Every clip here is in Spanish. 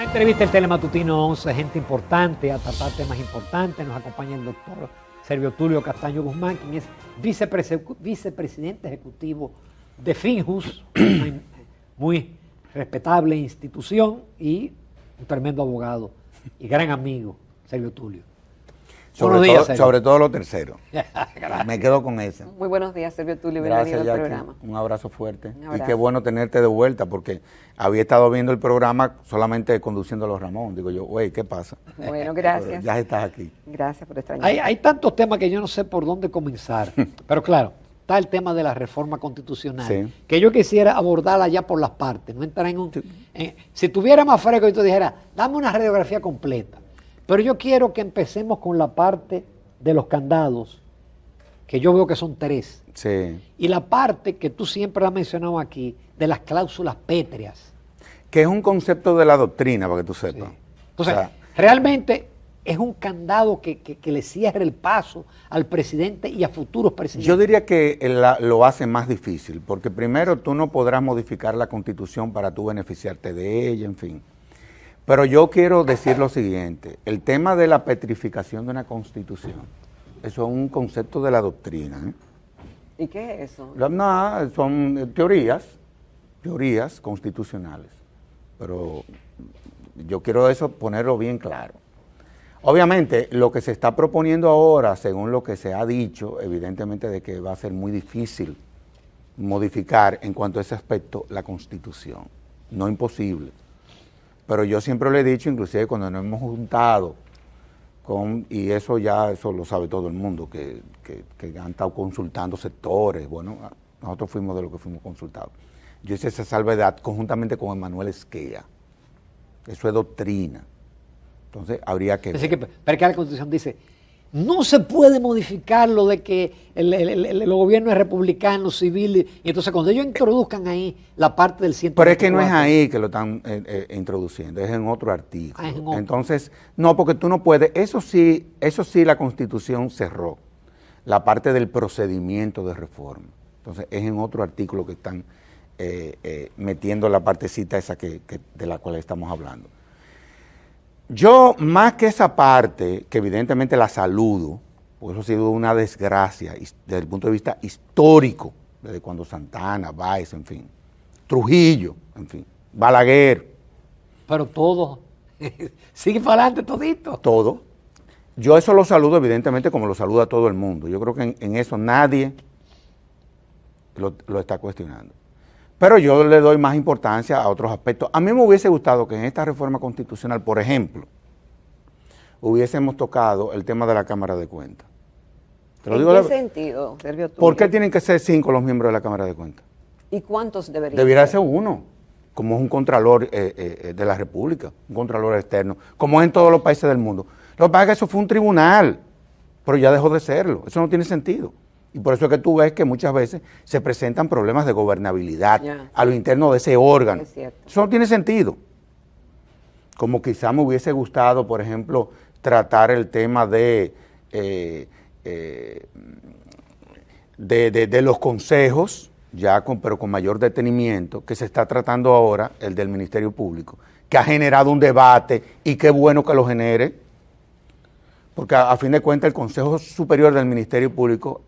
Una entrevista del Telematutino 11, gente importante, a tratar temas importantes. Nos acompaña el doctor Servio Tulio Castaño Guzmán, quien es vicepresidente ejecutivo de Finjus, una muy respetable institución, y un tremendo abogado y gran amigo, Servio Tulio. Sobre todo lo tercero. Me quedo con ese. Muy buenos días, Servio Tulio. Gracias, bienvenido al Jackie. programa. Un abrazo fuerte. Un abrazo. Y qué bueno tenerte de vuelta, porque había estado viendo el programa solamente conduciéndolo Ramón. Digo yo, güey, ¿qué pasa? Bueno, gracias. Pero ya estás aquí. Gracias por extrañarme. Hay tantos temas que yo no sé por dónde comenzar, pero claro, está el tema de la reforma constitucional, Sí. que yo quisiera abordarla ya por las partes, no entrar en un... si tuviera más fresco y tú dijeras, dame una radiografía completa, pero yo quiero que empecemos con la parte de los candados, que yo veo que son 3, Sí. y la parte que tú siempre has mencionado aquí, de las cláusulas pétreas. Que es un concepto de la doctrina, para que tú sepas. Sí. Entonces, O sea, realmente es un candado que le cierre el paso al presidente y a futuros presidentes. yo diría que lo hace más difícil, porque primero tú no podrás modificar la Constitución para tú beneficiarte de ella, en fin. Pero yo quiero decir lo siguiente, el tema de la petrificación de una Constitución, eso es un concepto de la doctrina, ¿eh? ¿Y qué es eso? No, son teorías constitucionales, pero yo quiero eso ponerlo bien claro. Obviamente, lo que se está proponiendo ahora, según lo que se ha dicho, evidentemente de que va a ser muy difícil modificar en cuanto a ese aspecto la Constitución, no imposible. Pero yo siempre le he dicho, inclusive cuando nos hemos juntado y eso lo sabe todo el mundo, que han estado consultando sectores, bueno, nosotros fuimos de los que fuimos consultados. Yo hice esa salvedad conjuntamente con Emanuel Esquella. Eso es doctrina. Entonces habría que... Es decir, pero que la Constitución dice, no se puede modificar lo de que el gobierno es republicano, civil, y entonces cuando ellos introduzcan ahí la parte del 124... Pero es que no es ahí que lo están introduciendo, es en otro artículo. Es en otro. Entonces, no, porque tú no puedes, eso sí la Constitución cerró, la parte del procedimiento de reforma. Entonces, es en otro artículo que están metiendo la partecita esa de la cual estamos hablando. Yo, más que esa parte, que evidentemente la saludo, porque eso ha sido una desgracia desde el punto de vista histórico, desde cuando Santana, Báez, en fin, Trujillo, en fin, Balaguer. Pero todo, sigue para adelante todito. Todo. Yo eso lo saludo evidentemente como lo saluda todo el mundo. Yo creo que en eso nadie lo está cuestionando. Pero yo le doy más importancia a otros aspectos. A mí me hubiese gustado que en esta reforma constitucional, por ejemplo, hubiésemos tocado el tema de la Cámara de Cuentas. ¿En qué sentido, Servio Tulio? ¿Por qué tienen que ser 5 los miembros de la Cámara de Cuentas? ¿Y cuántos deberían Debería ser 1, como es un contralor de la República, un contralor externo, como es en todos los países del mundo. Lo que pasa es que eso fue un tribunal, pero ya dejó de serlo. Eso no tiene sentido. Y por eso es que tú ves que muchas veces se presentan problemas de gobernabilidad a lo interno de ese órgano. Es cierto. Eso no tiene sentido. Como quizá me hubiese gustado, por ejemplo, tratar el tema de los consejos, pero con mayor detenimiento, que se está tratando ahora, el del Ministerio Público, que ha generado un debate, y qué bueno que lo genere, porque a fin de cuentas el Consejo Superior del Ministerio Público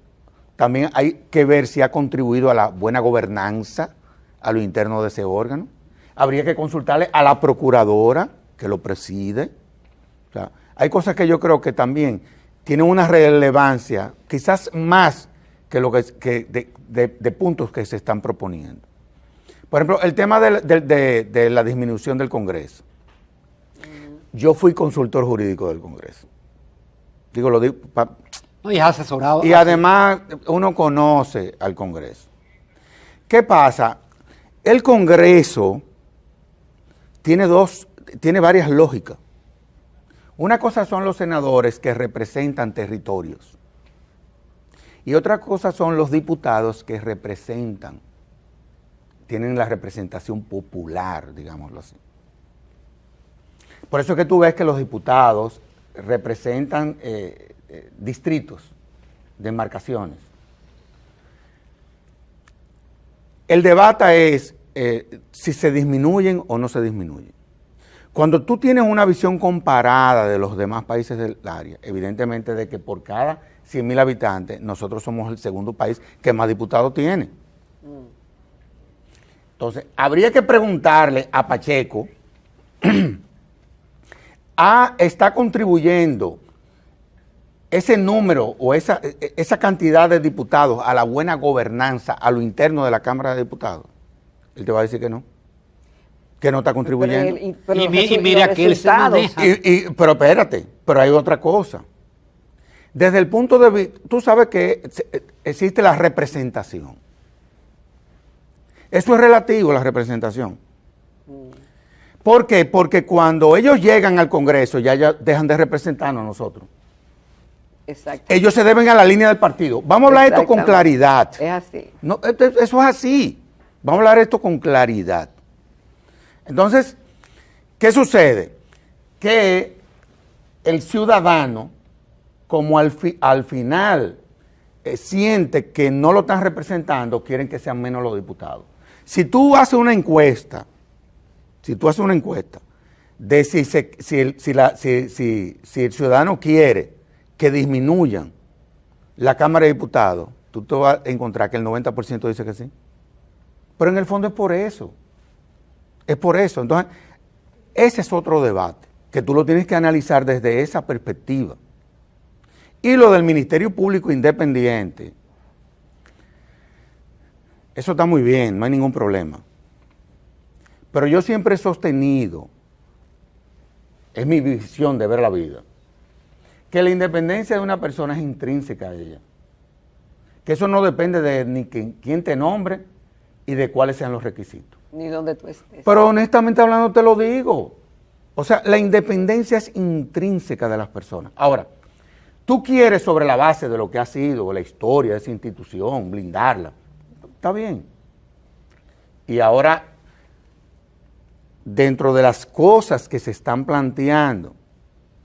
también hay que ver si ha contribuido a la buena gobernanza a lo interno de ese órgano. Habría que consultarle a la procuradora que lo preside. O sea, hay cosas que yo creo que también tienen una relevancia, quizás más que lo de puntos que se están proponiendo. Por ejemplo, el tema de la disminución del Congreso. Yo fui consultor jurídico del Congreso. Lo digo No, y es asesorado. y además uno conoce al Congreso. ¿Qué pasa? El Congreso tiene varias lógicas. Una cosa son los senadores que representan territorios. Y otra cosa son los diputados que tienen la representación popular, digámoslo así. Por eso es que tú ves que los diputados representan distritos, demarcaciones. El debate es si se disminuyen o no se disminuyen. Cuando tú tienes una visión comparada de los demás países del área, evidentemente de que por cada 100.000 habitantes, nosotros somos el segundo país que más diputados tiene. Entonces, habría que preguntarle a Pacheco, ¿está contribuyendo ese número o esa cantidad de diputados a la buena gobernanza, a lo interno de la Cámara de Diputados? Él te va a decir que no está contribuyendo. Y mira que él se maneja. Pero espérate, pero hay otra cosa. Desde el punto de vista, tú sabes que existe la representación. Eso es relativo, la representación. ¿Por qué? Porque cuando ellos llegan al Congreso ya dejan de representarnos a nosotros. Exacto. Ellos se deben a la línea del partido. Vamos a hablar esto con claridad. Es así. No, eso es así. Vamos a hablar esto con claridad. Entonces, ¿qué sucede? Que el ciudadano, como al final siente que no lo están representando, quieren que sean menos los diputados. Si tú haces una encuesta, de si el ciudadano quiere que disminuyan la Cámara de Diputados, tú te vas a encontrar que el 90% dice que sí. Pero en el fondo es por eso. Es por eso. Entonces, ese es otro debate, que tú lo tienes que analizar desde esa perspectiva. Y lo del Ministerio Público Independiente, eso está muy bien, no hay ningún problema. Pero yo siempre he sostenido, es mi visión de ver la vida, que la independencia de una persona es intrínseca a ella. Que eso no depende de ni quién te nombre y de cuáles sean los requisitos. Ni donde tú estés. Pero honestamente hablando te lo digo. O sea, la independencia es intrínseca de las personas. Ahora, tú quieres sobre la base de lo que ha sido la historia de esa institución, blindarla. Está bien. Y ahora, dentro de las cosas que se están planteando,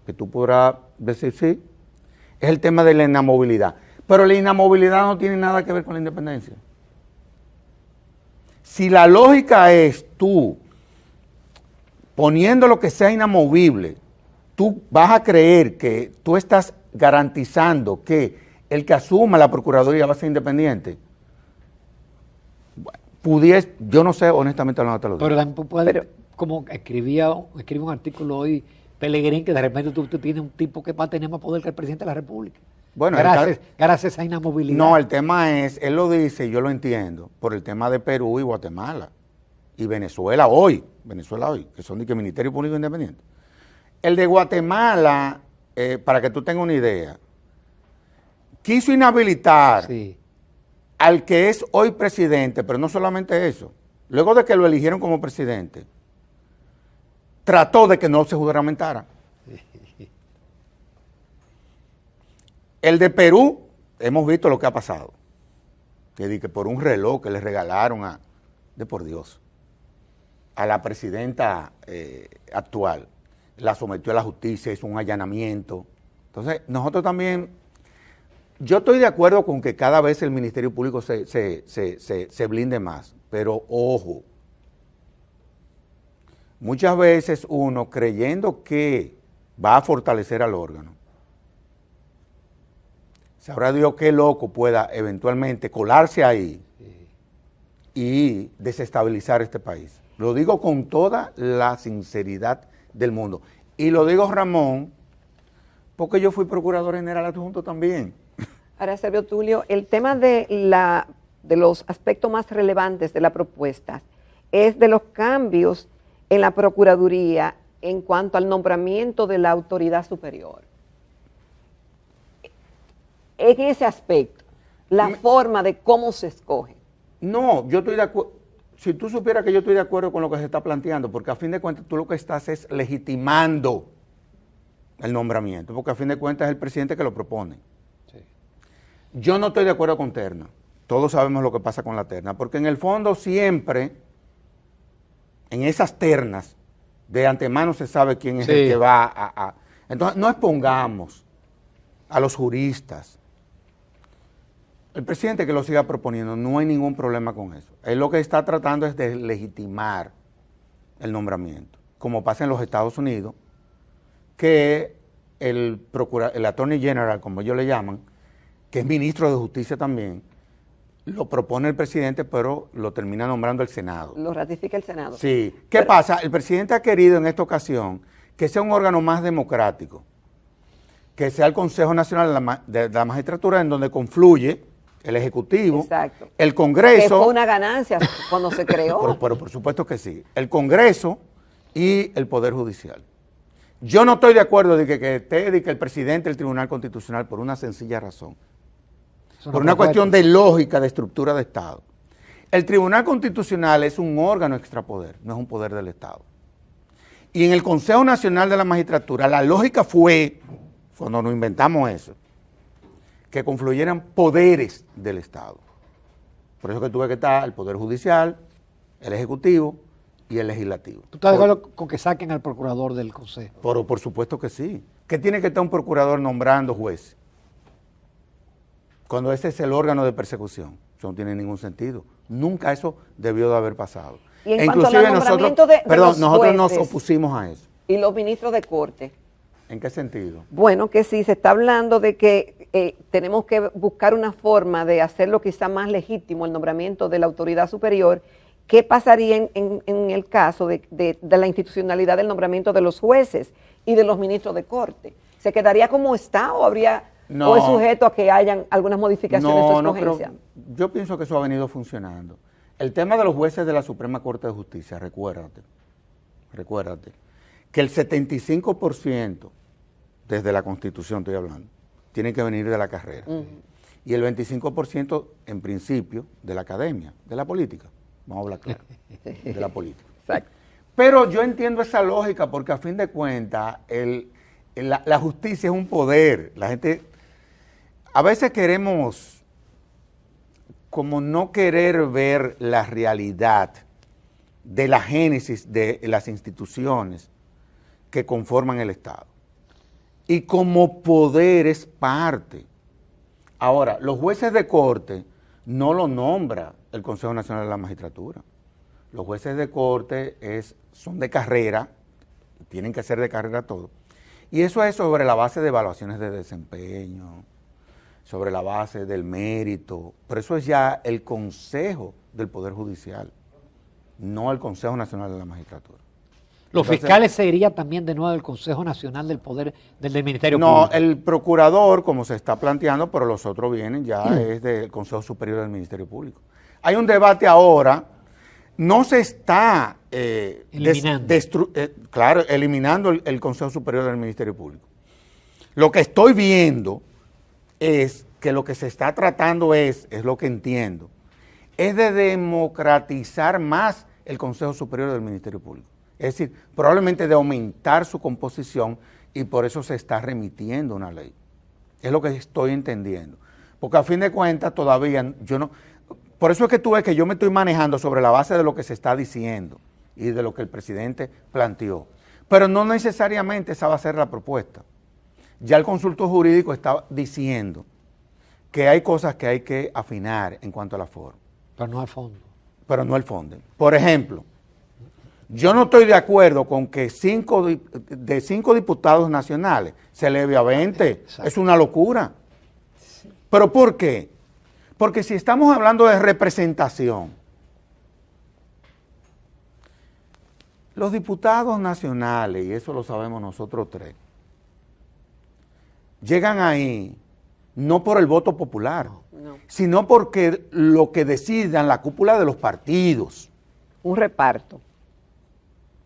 que tú podrás decir sí, es el tema de la inamovilidad. Pero la inamovilidad no tiene nada que ver con la independencia. Si la lógica es tú, poniendo lo que sea inamovible, tú vas a creer que tú estás garantizando que el que asuma la Procuraduría va a ser independiente. Yo no sé, honestamente hablando, te lo digo. Pero también puede, como escribe un artículo hoy Pelegrín, que de repente tú tienes un tipo que va a tener más poder que el presidente de la República. Bueno, gracias a esa inamovilidad. No, el tema es, él lo dice, yo lo entiendo, por el tema de Perú y Guatemala y Venezuela hoy, que son de que Ministerio Público Independiente. El de Guatemala, para que tú tengas una idea, quiso inhabilitar al que es hoy presidente, pero no solamente eso, luego de que lo eligieron como presidente, trató de que no se juramentara. El de Perú, hemos visto lo que ha pasado. Que por un reloj que le regalaron a la presidenta actual, la sometió a la justicia, hizo un allanamiento. Entonces, nosotros también, yo estoy de acuerdo con que cada vez el Ministerio Público se blinde más, pero ojo, muchas veces uno creyendo que va a fortalecer al órgano, sabrá Dios qué loco pueda eventualmente colarse ahí y desestabilizar este país. Lo digo con toda la sinceridad del mundo. Y lo digo, Ramón, porque yo fui procurador general adjunto también. Ahora, Servio Tulio, el tema de los aspectos más relevantes de la propuesta es de los cambios en la Procuraduría en cuanto al nombramiento de la autoridad superior. En ese aspecto, la forma de cómo se escoge. No, yo estoy de acuerdo. Si tú supieras que yo estoy de acuerdo con lo que se está planteando, porque a fin de cuentas tú lo que estás es legitimando el nombramiento, porque a fin de cuentas es el presidente que lo propone. Sí. Yo no estoy de acuerdo con terna. Todos sabemos lo que pasa con la terna, porque en el fondo siempre, en esas ternas, de antemano se sabe quién es el que va a... Entonces, no expongamos a los juristas. El presidente que lo siga proponiendo, no hay ningún problema con eso. Él lo que está tratando es de legitimar el nombramiento. como pasa en los Estados Unidos, que el Attorney General, como ellos le llaman, que es ministro de Justicia también, lo propone el presidente, pero lo termina nombrando el Senado. Lo ratifica el Senado. Sí. ¿Qué pasa? El presidente ha querido en esta ocasión que sea un órgano más democrático, que sea el Consejo Nacional de la Magistratura, en donde confluye el Ejecutivo, exacto, el Congreso. Que fue una ganancia cuando se creó. Pero por supuesto que sí. El Congreso y el Poder Judicial. Yo no estoy de acuerdo de que el presidente del Tribunal Constitucional, por una sencilla razón. Por una cuestión de lógica, de estructura de Estado. El Tribunal Constitucional es un órgano extrapoder, no es un poder del Estado. Y en el Consejo Nacional de la Magistratura, la lógica fue, cuando nos inventamos eso, que confluyeran poderes del Estado. Por eso que tuve que estar el Poder Judicial, el Ejecutivo y el Legislativo. ¿Tú estás de acuerdo con que saquen al procurador del Consejo? Por supuesto que sí. ¿Qué tiene que estar un procurador nombrando jueces? Cuando ese es el órgano de persecución. Eso no tiene ningún sentido. Nunca eso debió de haber pasado. Y en cuanto al nombramiento de los nosotros nos jueces opusimos a eso. Y los ministros de corte. ¿En qué sentido? Bueno, que sí, se está hablando de que tenemos que buscar una forma de hacerlo quizá más legítimo el nombramiento de la autoridad superior. ¿Qué pasaría en el caso de la institucionalidad del nombramiento de los jueces y de los ministros de corte? ¿Se quedaría como está o habría o es sujeto a que hayan algunas modificaciones o escogencias? Yo pienso que eso ha venido funcionando. El tema de los jueces de la Suprema Corte de Justicia, recuérdate, que el 75%, desde la Constitución estoy hablando, tiene que venir de la carrera. Y el 25% en principio de la academia, de la política. Vamos a hablar claro, de la política. Exacto. Pero yo entiendo esa lógica porque a fin de cuentas la justicia es un poder. La gente, a veces queremos como no querer ver la realidad de la génesis de las instituciones que conforman el Estado. Y como poder es parte. Ahora, los jueces de corte no lo nombra el Consejo Nacional de la Magistratura. Los jueces de corte son de carrera, tienen que ser de carrera todo. Y eso es sobre la base de evaluaciones de desempeño, sobre la base del mérito, pero eso es ya el Consejo del Poder Judicial, no el Consejo Nacional de la Magistratura. ¿Los fiscales se irían también de nuevo del Consejo Nacional del Poder del Ministerio Público? No, Público? el procurador, como se está planteando, pero los otros vienen ya, es del Consejo Superior del Ministerio Público. Hay un debate ahora, no se está eliminando el Consejo Superior del Ministerio Público. Lo que estoy viendo es que lo que se está tratando es lo que entiendo, es de democratizar más el Consejo Superior del Ministerio Público. Es decir, probablemente de aumentar su composición y por eso se está remitiendo una ley. Es lo que estoy entendiendo. Porque a fin de cuentas todavía yo no... Por eso es que tú ves que yo me estoy manejando sobre la base de lo que se está diciendo y de lo que el presidente planteó. Pero no necesariamente esa va a ser la propuesta. Ya el consultor jurídico está diciendo que hay cosas que hay que afinar en cuanto a la forma. Pero no al fondo. Pero no al fondo. Por ejemplo, yo no estoy de acuerdo con que de 5 diputados nacionales se eleve a 20. Exacto. Es una locura. Sí. ¿Pero por qué? Porque si estamos hablando de representación, los diputados nacionales, y eso lo sabemos nosotros tres, llegan ahí no por el voto popular, sino porque lo que decidan la cúpula de los partidos. Un reparto.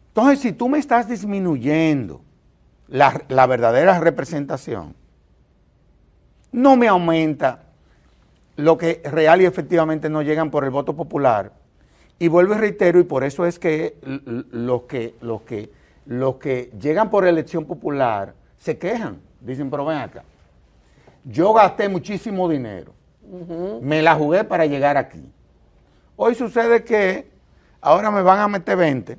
Entonces, si tú me estás disminuyendo la verdadera representación, no me aumenta lo que real y efectivamente no llegan por el voto popular. Y vuelvo y reitero, y por eso es que los que llegan por elección popular se quejan. Dicen, pero ven acá, yo gasté muchísimo dinero, me la jugué para llegar aquí. Hoy sucede que ahora me van a meter 20.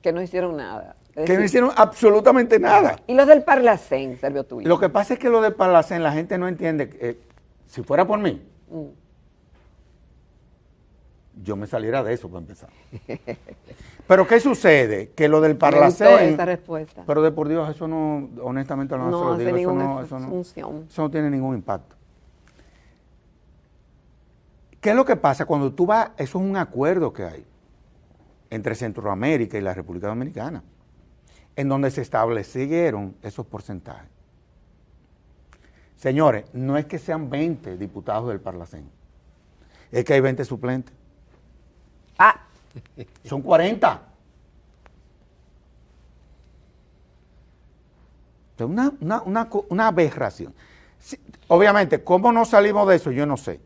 Que no hicieron nada. Que no hicieron absolutamente nada. ¿Y los del Parlacén, Servio Tulio? Lo que pasa es que lo del Parlacén la gente no entiende. Si fuera por mí, yo me saliera de eso para empezar. Pero ¿qué sucede? Que lo del Me gustó Parlacén, esa respuesta. pero de por Dios, eso no, honestamente no, se No lo hace digo, ninguna eso función. eso no tiene ningún impacto. ¿Qué es lo que pasa cuando tú vas? Eso es un acuerdo que hay entre Centroamérica y la República Dominicana, en donde se establecieron esos porcentajes. Señores, no es que sean 20 diputados del Parlacén, es que hay 20 suplentes. Ah, Son 40. Es una aberración. Sí, obviamente, ¿cómo no salimos de eso? Yo no sé.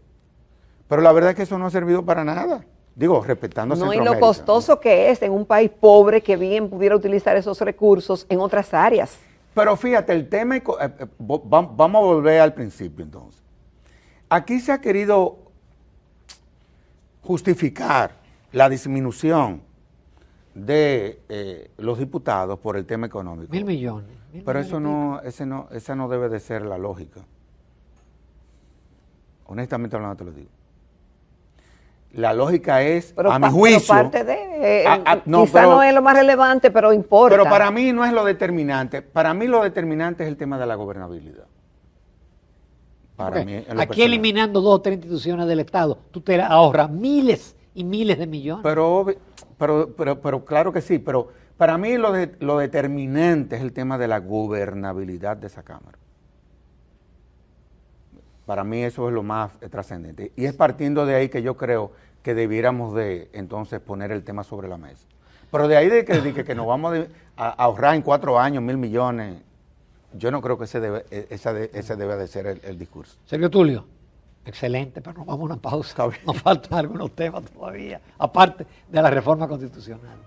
Pero la verdad es que eso no ha servido para nada. Digo, respetando a no, y Centroamérica. lo costoso que es en un país pobre que bien pudiera utilizar esos recursos en otras áreas. Pero fíjate, el tema, vamos a volver al principio entonces. Aquí se ha querido justificar la disminución de los diputados por el tema económico. 1.000 millones. Pero eso no, esa no debe de ser la lógica. Honestamente hablando te lo digo. La lógica es, Pero a mi juicio... Pero parte de, no, quizá no es lo más relevante, pero importa. Pero para mí no es lo determinante. Para mí lo determinante es el tema de la gobernabilidad. Para Ok. mí, en lo Aquí personal. eliminando 2 o 3 instituciones del Estado, tú te ahorras miles y miles de millones. Pero claro que sí, pero para mí lo determinante es el tema de la gobernabilidad de esa Cámara. Para mí eso es lo más trascendente. Y es partiendo de ahí que yo creo que debiéramos de entonces poner el tema sobre la mesa. Pero de ahí de que nos vamos a ahorrar en 4 años 1.000 millones, yo no creo que ese debe de ser el discurso. Sergio Tulio, excelente, pero nos vamos a una pausa. Está bien. Nos faltan algunos temas todavía, aparte de la reforma constitucional.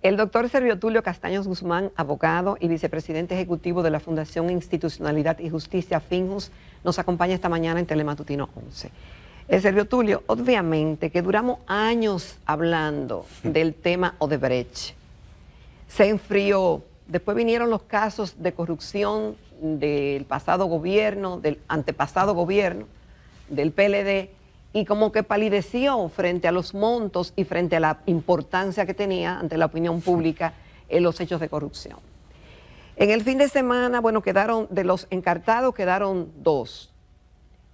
El doctor Sergio Tulio Castaños Guzmán, abogado y vicepresidente ejecutivo de la Fundación Institucionalidad y Justicia, FINJUS, nos acompaña esta mañana en Telematutino 11. Sergio Tulio, obviamente que duramos años hablando del tema Odebrecht. Se enfrió, después vinieron los casos de corrupción del pasado gobierno, del antepasado gobierno, del PLD, y como que palideció frente a los montos y frente a la importancia que tenía ante la opinión pública en los hechos de corrupción. En el fin de semana, bueno, quedaron, de los encartados quedaron 2.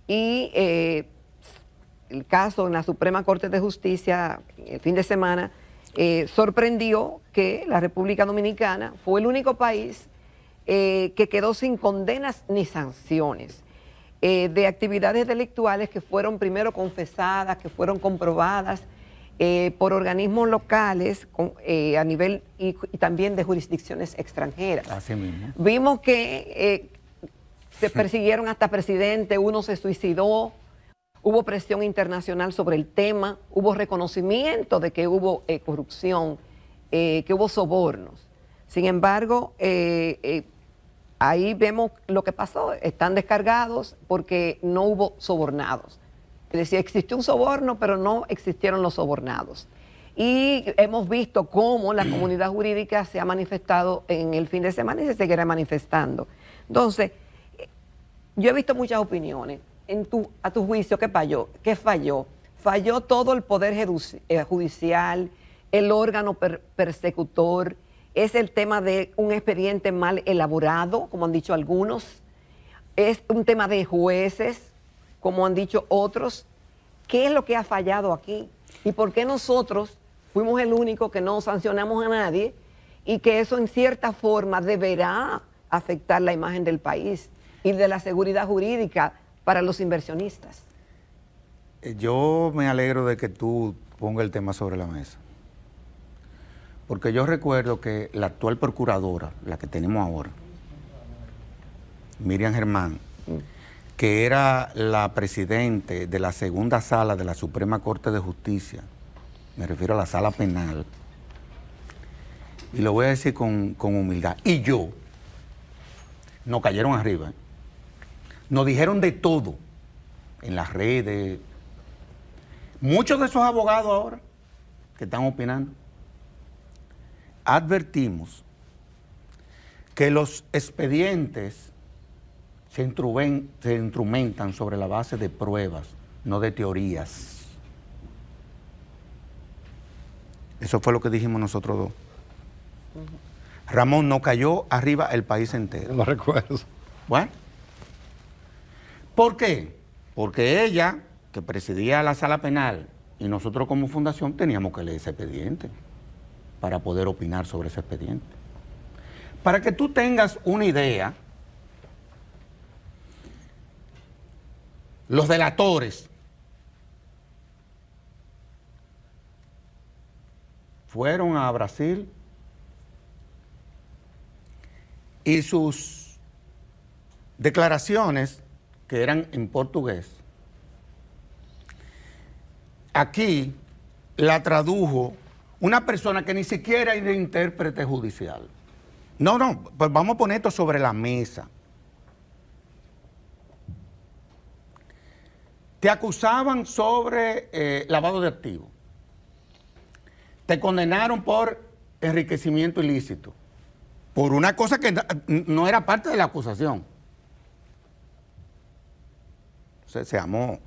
Y el caso en la Suprema Corte de Justicia, el fin de semana, sorprendió que la República Dominicana fue el único país que quedó sin condenas ni sanciones de actividades delictuales que fueron primero confesadas, que fueron comprobadas por organismos locales a nivel y también de jurisdicciones extranjeras. Así mismo. Vimos que se persiguieron hasta presidente, uno se suicidó, hubo presión internacional sobre el tema, hubo reconocimiento de que hubo corrupción, que hubo sobornos. Sin embargo, ahí vemos lo que pasó, están descargados porque no hubo sobornados. Es decir, existió un soborno, pero no existieron los sobornados. Y hemos visto cómo la comunidad jurídica se ha manifestado en el fin de semana y se seguirá manifestando. Entonces, yo he visto muchas opiniones. A tu juicio, ¿qué falló? ¿Qué falló? Falló todo el poder judicial, el órgano persecutor. Es el tema de un expediente mal elaborado, como han dicho algunos. Es un tema de jueces, como han dicho otros. ¿Qué es lo que ha fallado aquí? ¿Y por qué nosotros fuimos el único que no sancionamos a nadie? Y que eso en cierta forma deberá afectar la imagen del país y de la seguridad jurídica para los inversionistas. Yo me alegro de que tú pongas el tema sobre la mesa. Porque yo recuerdo que la actual procuradora, la que tenemos ahora, Miriam Germán, que era la presidente de la segunda sala de la Suprema Corte de Justicia, me refiero a la sala penal, y lo voy a decir con humildad, y yo, nos cayeron arriba, nos dijeron de todo, en las redes, muchos de esos abogados ahora que están opinando, advertimos que los expedientes se instrumentan sobre la base de pruebas, no de teorías. Eso fue lo que dijimos nosotros dos. Ramón, no cayó arriba el país entero. Lo recuerdo. Bueno, ¿por qué? Porque ella, que presidía la sala penal, y nosotros como fundación teníamos que leer ese expediente para poder opinar sobre ese expediente. Para que tú tengas una idea, los delatores fueron a Brasil y sus declaraciones, que eran en portugués, aquí la tradujo una persona que ni siquiera era intérprete judicial. No, pues vamos a poner esto sobre la mesa. Te acusaban sobre lavado de activos. Te condenaron por enriquecimiento ilícito, por una cosa que no era parte de la acusación. Seamos,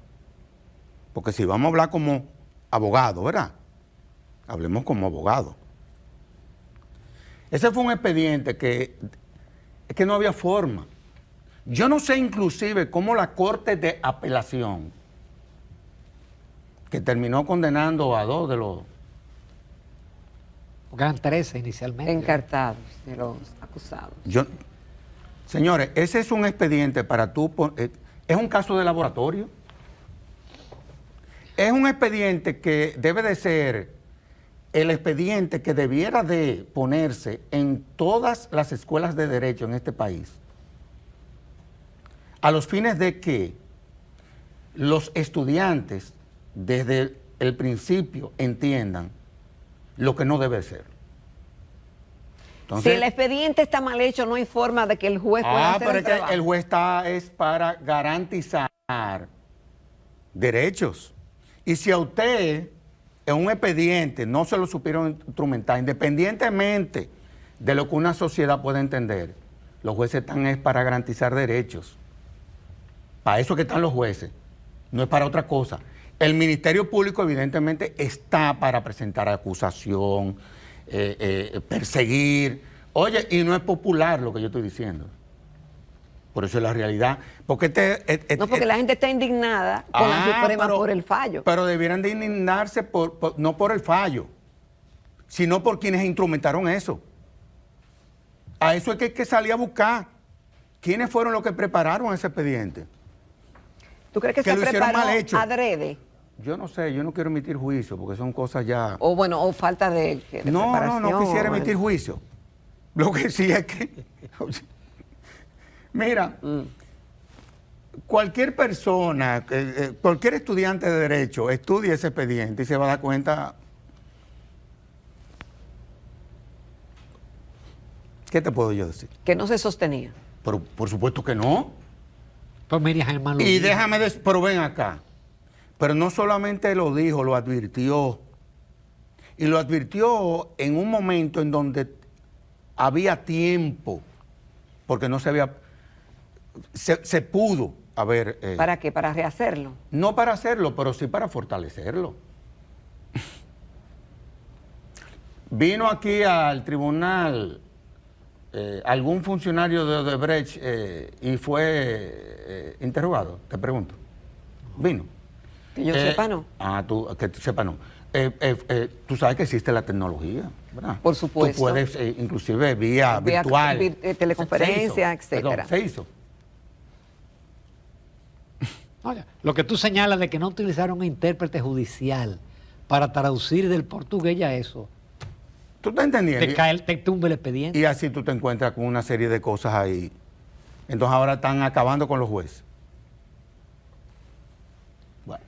porque si vamos a hablar como abogado, ¿verdad? Hablemos como abogado. Ese fue un expediente que no había forma. Yo no sé inclusive cómo la Corte de Apelación, que terminó condenando a 2 de los... Porque eran 13 inicialmente. Encartados de los acusados. Señores, ese es un expediente para tú... Es un caso de laboratorio. Es un expediente que debe de ser el expediente que debiera de ponerse en todas las escuelas de derecho en este país, a los fines de que los estudiantes desde el principio entiendan lo que no debe ser. Entonces, si el expediente está mal hecho, no hay forma de que el juez pueda hacer pero el es que trabajo. el juez es para garantizar derechos. Y si a usted en un expediente no se lo supieron instrumentar, independientemente de lo que una sociedad pueda entender, los jueces están es para garantizar derechos. Para eso que están los jueces, no es para otra cosa. El Ministerio Público evidentemente está para presentar acusación, perseguir. Oye, y no es popular lo que yo estoy diciendo. Por eso es la realidad. Porque no, porque la gente está indignada con la Suprema por el fallo. Pero debieran de indignarse no por el fallo, sino por quienes instrumentaron eso. A eso es que hay que salir a buscar. ¿Quiénes fueron los que prepararon ese expediente? ¿Tú crees que se lo hicieron preparó mal hecho? adrede? Yo no sé, yo no quiero emitir juicio porque son cosas ya... O bueno, o falta de preparación. No quisiera emitir juicio. Lo que sí es que... Mira, cualquier persona, cualquier estudiante de Derecho estudie ese expediente y se va a dar cuenta... ¿Qué te puedo yo decir? Que no se sostenía. Pero, por supuesto que no. Pues mira, Germán, Y déjame decir, pero ven acá. Pero no solamente lo dijo, lo advirtió. Y lo advirtió en un momento en donde había tiempo, porque no se había... Se pudo haber... ¿Para qué? ¿Para rehacerlo? No para hacerlo, pero sí para fortalecerlo. Vino aquí al tribunal algún funcionario de Odebrecht y fue interrogado, te pregunto. Vino. Que yo sepa, no. Que tú sepa, no. Tú sabes que existe la tecnología, ¿verdad? Por supuesto. Tú puedes, inclusive vía virtual. Teleconferencia, etcétera. Se hizo. Oye, lo que tú señalas de que no utilizaron un intérprete judicial para traducir del portugués ya eso, ¿Tú estás entendiendo? te tumba el expediente. Y así tú te encuentras con una serie de cosas ahí. Entonces ahora están acabando con los jueces. Bueno,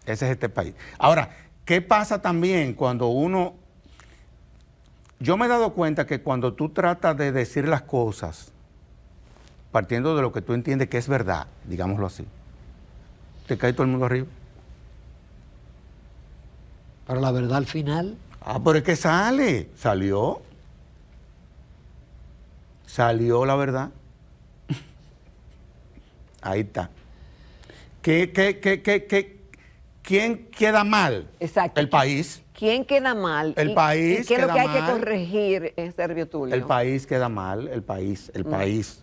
ese es este país. Ahora, ¿qué pasa también cuando uno... Yo me he dado cuenta que cuando tú tratas de decir las cosas, partiendo de lo que tú entiendes que es verdad, digámoslo así, te cae todo el mundo arriba. Pero la verdad al final... Pero es que salió la verdad. Ahí está. ¿Quién queda mal? Exacto. El país. ¿Quién queda mal? El país ¿Y qué es lo queda que hay que mal. corregir, Servio Tulio? El país queda mal, el país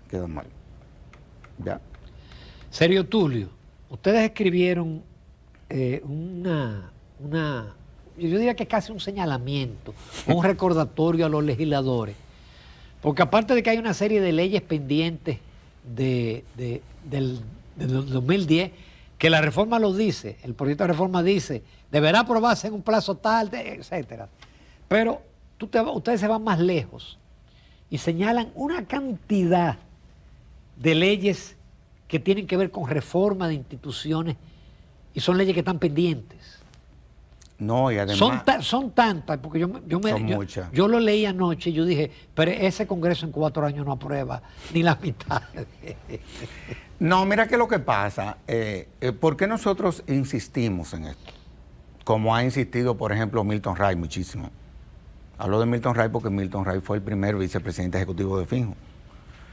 queda mal. ¿Ya? Sergio Tulio, ustedes escribieron yo diría que casi un señalamiento, un recordatorio a los legisladores, porque aparte de que hay una serie de leyes pendientes del 2010, que la reforma lo dice, el proyecto de reforma dice, deberá aprobarse en un plazo tal, etcétera. Pero ustedes se van más lejos y señalan una cantidad de leyes que tienen que ver con reforma de instituciones y son leyes que están pendientes. No, y además... Son tantas, porque yo lo leí anoche y yo dije, pero ese Congreso en 4 años no aprueba ni la mitad. No, mira que lo que pasa, ¿por qué nosotros insistimos en esto? Como ha insistido, por ejemplo, Milton Ray muchísimo. Hablo de Milton Ray porque Milton Ray fue el primer vicepresidente ejecutivo de Finjo.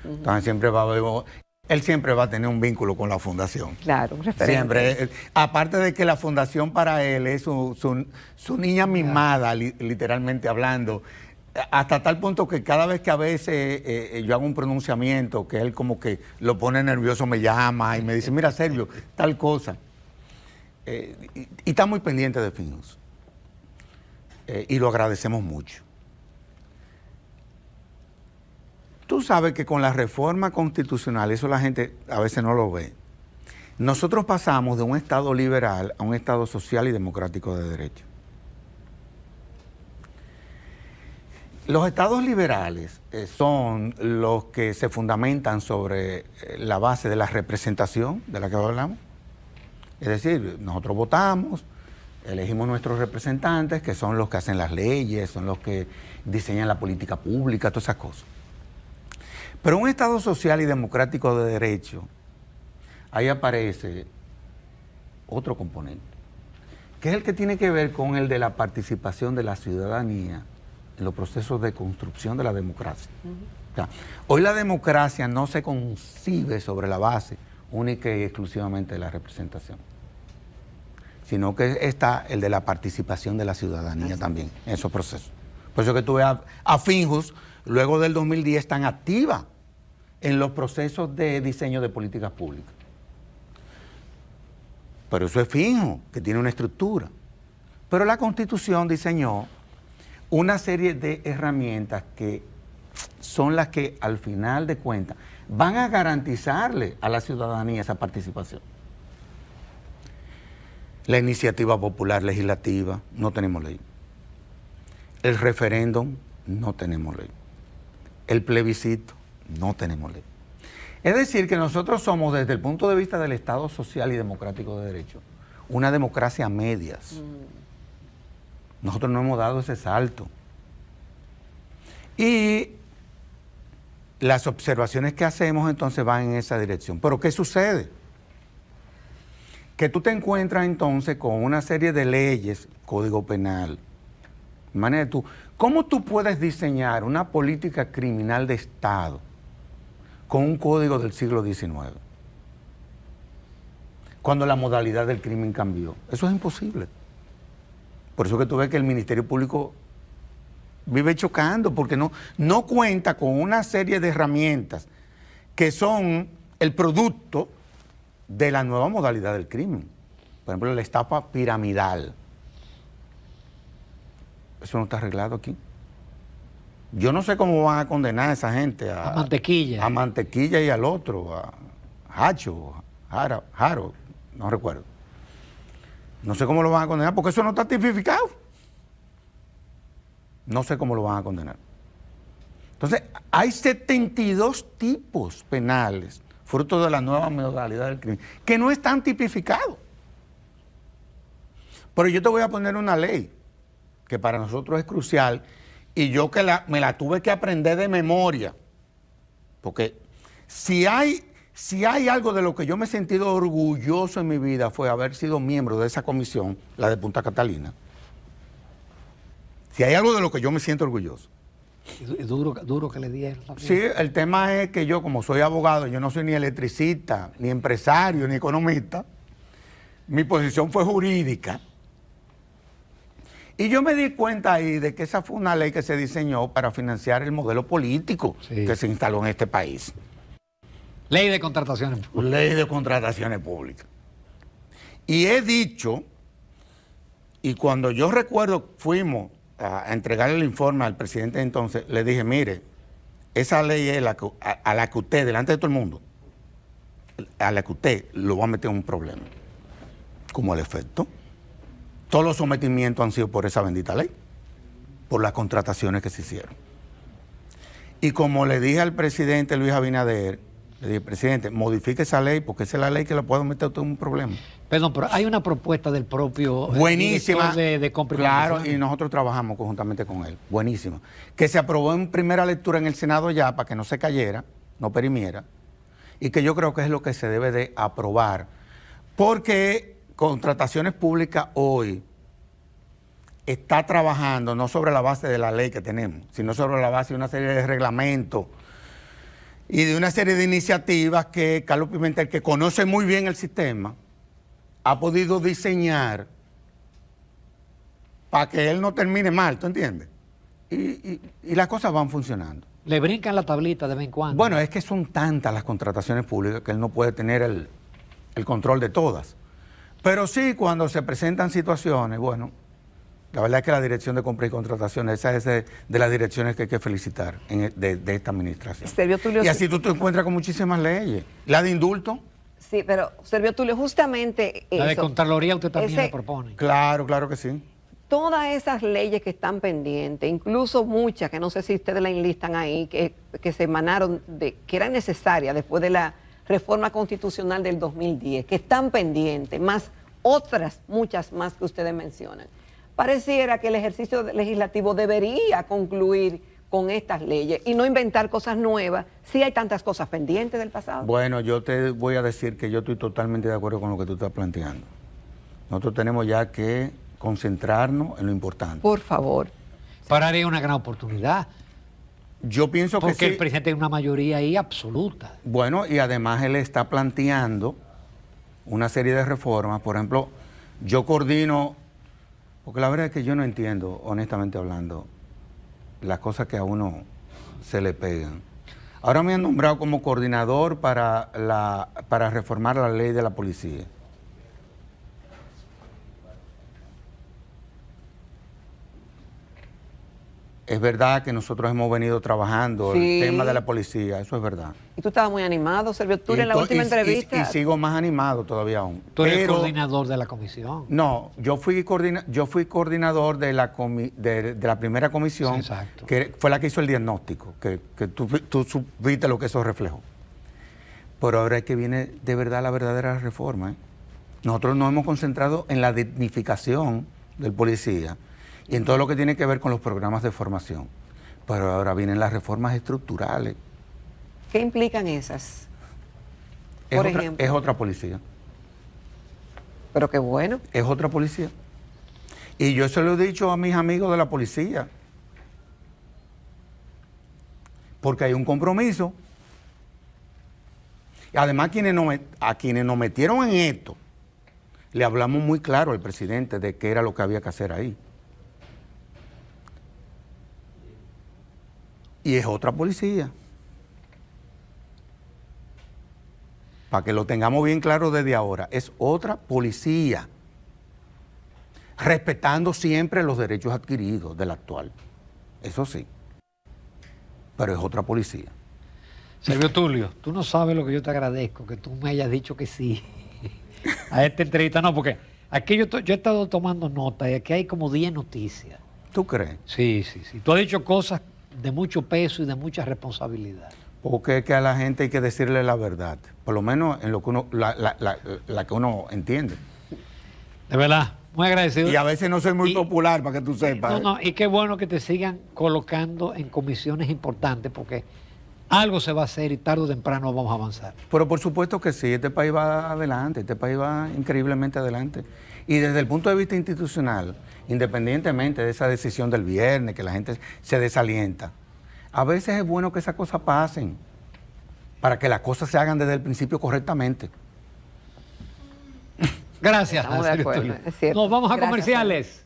Entonces él siempre va a tener un vínculo con la fundación. Claro, un referente. Siempre. Aparte de que la fundación para él es su niña mimada, literalmente hablando, hasta tal punto que cada vez que a veces yo hago un pronunciamiento que él como que lo pone nervioso, me llama y me dice, mira Sergio, tal cosa. Y está muy pendiente de Finjos. Y lo agradecemos mucho. Tú sabes que con la reforma constitucional, eso la gente a veces no lo ve, nosotros pasamos de un Estado liberal a un Estado social y democrático de derecho. Los estados liberales son los que se fundamentan sobre la base de la representación de la que hablamos. Es decir, nosotros votamos, elegimos nuestros representantes, que son los que hacen las leyes, son los que diseñan la política pública, todas esas cosas. Pero un Estado social y democrático de derecho, ahí aparece otro componente, que es el que tiene que ver con el de la participación de la ciudadanía en los procesos de construcción de la democracia. O sea, hoy la democracia no se concibe sobre la base única y exclusivamente de la representación, sino que está el de la participación de la ciudadanía también en esos procesos. Por eso que tú ves a Finjos, luego del 2010, tan activa en los procesos de diseño de políticas públicas. Pero eso es Finjo, que tiene una estructura. Pero la Constitución diseñó una serie de herramientas que son las que al final de cuentas van a garantizarle a la ciudadanía esa participación. La iniciativa popular legislativa, no tenemos ley. El referéndum, no tenemos ley. El plebiscito, no tenemos ley. Es decir, que nosotros somos, desde el punto de vista del Estado social y democrático de derecho, una democracia a medias. Nosotros no hemos dado ese salto. Y las observaciones que hacemos entonces van en esa dirección. Pero ¿qué sucede? Que tú te encuentras entonces con una serie de leyes, Código Penal. ¿Cómo tú puedes diseñar una política criminal de Estado con un código del siglo XIX? Cuando la modalidad del crimen cambió. Eso es imposible. Por eso que tú ves que el Ministerio Público vive chocando, porque no cuenta con una serie de herramientas que son el producto de la nueva modalidad del crimen. Por ejemplo, la estafa piramidal. Eso no está arreglado aquí. Yo no sé cómo van a condenar a esa gente. A Mantequilla. A Mantequilla y al otro, a Hacho, Jaro, no recuerdo. No sé cómo lo van a condenar, porque eso no está tipificado. No sé cómo lo van a condenar. Entonces, hay 72 tipos penales, fruto de la nueva modalidad del crimen, que no están tipificados. Pero yo te voy a poner una ley que para nosotros es crucial, y yo que me la tuve que aprender de memoria, porque si hay algo de lo que yo me he sentido orgulloso en mi vida fue haber sido miembro de esa comisión, la de Punta Catalina. Si hay algo de lo que yo me siento orgulloso, Y duro que le dieron también. Sí, el tema es que yo, como soy abogado, yo no soy ni electricista, ni empresario, ni economista. Mi posición fue jurídica. Y yo me di cuenta ahí de que esa fue una ley que se diseñó para financiar el modelo político que se instaló en este país. Ley de contrataciones públicas. Ley de contrataciones públicas. Y he dicho, y cuando yo recuerdo fuimos a entregarle el informe al presidente entonces, le dije, mire, esa ley es a la que usted, delante de todo el mundo, a la que usted lo va a meter en un problema. Como el efecto. Todos los sometimientos han sido por esa bendita ley, por las contrataciones que se hicieron. Y como le dije al presidente Luis Abinader, le dije, presidente, modifique esa ley porque esa es la ley que le puede meter a usted en un problema. Perdón, pero hay una propuesta del propio buenísima de compra y claro, contrataciones. y nosotros trabajamos conjuntamente con él. Buenísima. Que se aprobó en primera lectura en el Senado ya para que no se cayera, no perimiera, y que yo creo que es lo que se debe de aprobar. Porque contrataciones públicas hoy está trabajando no sobre la base de la ley que tenemos, sino sobre la base de una serie de reglamentos y de una serie de iniciativas que Carlos Pimentel, que conoce muy bien el sistema, ha podido diseñar para que él no termine mal, ¿tú entiendes? Y las cosas van funcionando. Le brincan la tablita de vez en cuando. Bueno, es que son tantas las contrataciones públicas que él no puede tener el control de todas. Pero sí, cuando se presentan situaciones, bueno, la verdad es que la Dirección de Compra y Contrataciones, esa es de las direcciones que hay que felicitar de esta administración. Servio Tulio, y así tú te encuentras con muchísimas leyes. La de indulto. Sí, pero Servio Tulio, justamente la de eso, Contraloría usted también la propone. Claro, claro que sí. Todas esas leyes que están pendientes, incluso muchas que no sé si ustedes la enlistan ahí, que se emanaron, que eran necesarias después de la reforma constitucional del 2010, que están pendientes, más otras, muchas más que ustedes mencionan. Pareciera que el ejercicio legislativo debería concluir con estas leyes y no inventar cosas nuevas si hay tantas cosas pendientes del pasado. Bueno, yo te voy a decir que yo estoy totalmente de acuerdo con lo que tú estás planteando. Nosotros tenemos ya que concentrarnos en lo importante. Por favor. Para área una gran oportunidad. Yo pienso que sí. Porque el presidente tiene una mayoría ahí absoluta. Bueno, y además él está planteando una serie de reformas. Por ejemplo, yo coordino, porque la verdad es que yo no entiendo, honestamente hablando, las cosas que a uno se le pegan. Ahora me han nombrado como coordinador para reformar la ley de la policía. Es verdad que nosotros hemos venido trabajando el tema de la policía, eso es verdad. Y tú estabas muy animado, Servio Tulio, en la última entrevista. Y sigo más animado todavía aún. Tú eres coordinador de la comisión. No, yo fui coordinador de la primera comisión, exacto, que fue la que hizo el diagnóstico, que tú supiste lo que eso reflejó. Pero ahora es que viene de verdad la verdadera reforma, ¿eh? Nosotros nos hemos concentrado en la dignificación del policía y en todo lo que tiene que ver con los programas de formación. Pero ahora vienen las reformas estructurales. ¿Qué implican esas? Por ejemplo. Es otra policía. Pero qué bueno. Es otra policía. Y yo se lo he dicho a mis amigos de la policía. Porque hay un compromiso. Y además a quienes nos metieron en esto, le hablamos muy claro al presidente de qué era lo que había que hacer ahí. Y es otra policía. Para que lo tengamos bien claro desde ahora, es otra policía. Respetando siempre los derechos adquiridos del actual. Eso sí. Pero es otra policía. Servio Tulio, tú no sabes lo que yo te agradezco, que tú me hayas dicho que sí a esta entrevista. No, porque aquí yo he estado tomando nota y aquí hay como 10 noticias. ¿Tú crees? Sí. Tú has dicho cosas de mucho peso y de mucha responsabilidad. Porque es que a la gente hay que decirle la verdad, por lo menos en lo que uno, la que uno entiende. De verdad, muy agradecido. Y a veces no soy muy popular, para que tú sepas. No, y qué bueno que te sigan colocando en comisiones importantes, porque algo se va a hacer y tarde o temprano vamos a avanzar. Pero por supuesto que sí, este país va adelante, este país va increíblemente adelante. Y desde el punto de vista institucional, independientemente de esa decisión del viernes, que la gente se desalienta, A veces es bueno que esas cosas pasen, para que las cosas se hagan desde el principio correctamente. Gracias, Estamos de Sergio acuerdo, Tulio. es cierto. Nos vamos a Gracias, comerciales.